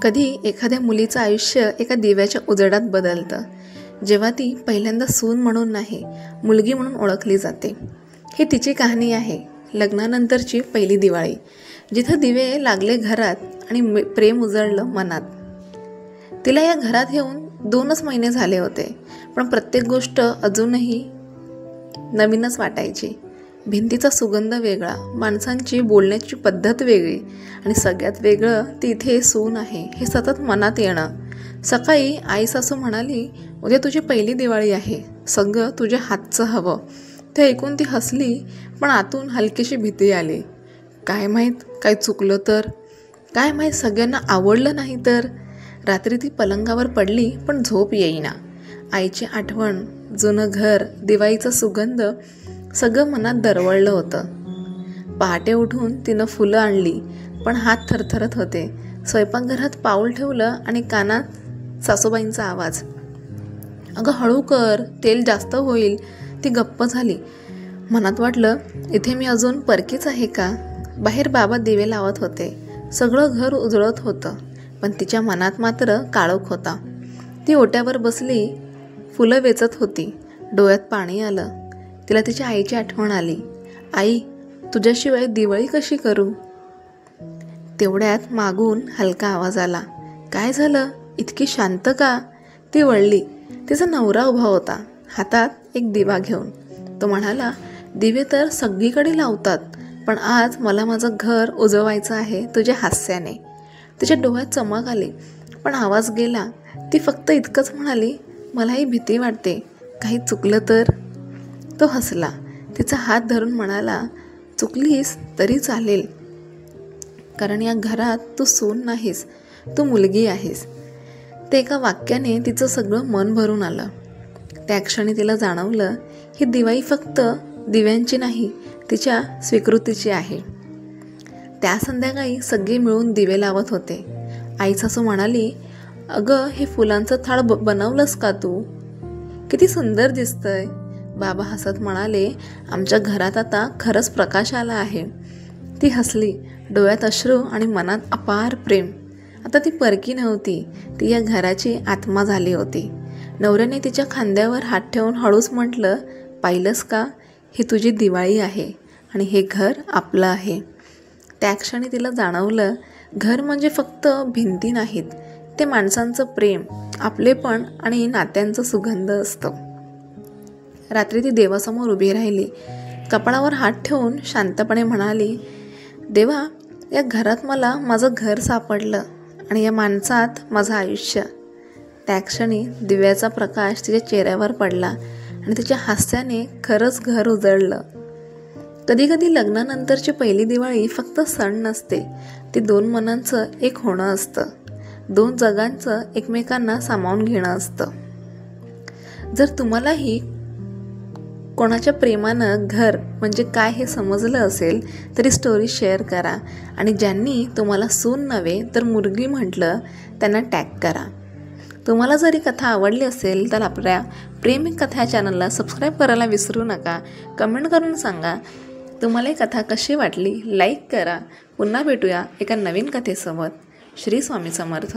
कधी एखाद्या मुलीचं आयुष्य एका दिव्याच्या उजेडात बदलतं, जेव्हा ती पहिल्यांदा सून म्हणून नाही, मुलगी म्हणून ओळखली जाते. ही तिची कहाणी आहे, लग्नानंतरची पहिली दिवाळी, जिथं दिवे लागले घरात आणि प्रेम उजळलं मनात. तिला या घरात येऊन 2च महिने झाले होते, पण प्रत्येक गोष्ट अजूनही नवीनच वाटायची. भिंतीचा सुगंध वेगळा, माणसांची बोलण्याची पद्धत वेगळी आणि सगळ्यात वेगळं ती इथे सून आहे हे सतत मनात येणं. सकाळी आई सासू म्हणाली, उद्या तुझी पहिली दिवाळी आहे, सगळं तुझ्या हातचं हवं. ते ऐकून ती हसली, पण आतून हलकीशी भीती आली. काय माहीत काय चुकलं तर, काय माहीत सगळ्यांना आवडलं नाही तर. रात्री ती पलंगावर पडली, पण झोप येईना. आईची आठवण, जुनं घर, दिवाळीचा सुगंध सगळं मनात दरवळलं होतं. पहाटे उठून तिनं फुलं आणली, पण हात थरथरत होते. स्वयंपाकघरात पाऊल ठेवलं आणि कानात सासूबाईंचा आवाज, अगं हळू कर, तेल जास्त होईल. ती गप्प झाली. मनात वाटलं, इथे मी अजून परकीच आहे का? बाहेर बाबा दिवे लावत होते, सगळं घर उजळत होतं, पण तिच्या मनात मात्र काळोख होता. ती ओट्यावर बसली, फुलं वेचत होती. डोळ्यात पाणी आलं. तिला तिच्या आईची आठवण आली. आई, तुझ्याशिवाय दिवाळी कशी करू? तेवढ्यात मागून हलका आवाज आला. काय झालं, इतकी शांत का? ती वळली. तिचा नवरा उभा होता, हातात एक दिवा घेऊन. तो म्हणाला, दिवे तर सगळीकडे लावतात, पण आज मला माझं घर उजवायचं आहे तुझ्या हास्याने. तिच्या डोळ्यात चमक आली, पण आवाज गेला. ती फक्त इतकंच म्हणाली, मलाही भीती वाटते, काही चुकलं तर. तो हसला. तिचा हात धरून म्हणाला, चुकलीस तरी चालेल, कारण या घरात तू सून नाहीस, तू मुलगी आहेस. ते एका वाक्याने तिचं सगळं मन भरून आलं. त्या क्षणी तिला जाणवलं, ही दिवाळी फक्त दिव्यांची नाही, तिच्या स्वीकृतीची आहे. त्या संध्याकाळी सगळे मिळून दिवे लावत होते. आई सासू म्हणाली, अगं हे फुलांचं थाळ बनवलंस का तू? किती सुंदर दिसतंय. बाबा हसत म्हणाले, आमच्या घरात आता खरंच प्रकाश आला आहे. ती हसली, डोळ्यात अश्रू आणि मनात अपार प्रेम. आता ती परकी नव्हती, ती या घराची आत्मा झाली होती. नवऱ्याने तिच्या खांद्यावर हात ठेवून हळूच म्हटलं, पाहिलंस का, ही तुझी दिवाळी आहे आणि हे घर आपलं आहे. त्या क्षणी तिला जाणवलं, घर म्हणजे फक्त भिंती नाहीत, ते माणसांचं प्रेम, आपलेपण आणि नात्यांचा सुगंध असतं. रात्री ती देवासमोर उभी राहिली. कपाळावर हात ठेवून शांतपणे म्हणाली, देवा, या घरात मला माझं घर सापडलं आणि या माणसात माझं आयुष्य. त्या क्षणी दिव्याचा प्रकाश तिच्या चेहऱ्यावर पडला आणि तिच्या हास्याने खरंच घर उजळलं. कधीकधी लग्नानंतरची पहिली दिवाळी फक्त सण नसते, ती 2 मनांचं एक होणं असतं, 2 जगांचं एकमेकांना सामावून घेणं असतं. जर तुम्हालाही कोणाच्या प्रेमानं घर म्हणजे काय हे समजलं असेल तरी स्टोरी शेअर करा आणि ज्यांनी तुम्हाला सून नव्हे तर मुलगी म्हटलं त्यांना टॅग करा. तुम्हाला जरी कथा आवडली असेल तर आपल्या प्रेमी कथा चॅनलला सबस्क्राईब करायला विसरू नका. कमेंट करून सांगा तुम्हाला ही कथा कशी वाटली. लाईक करा. पुन्हा भेटूया एका नवीन कथेसोबत. श्री स्वामी समर्थ.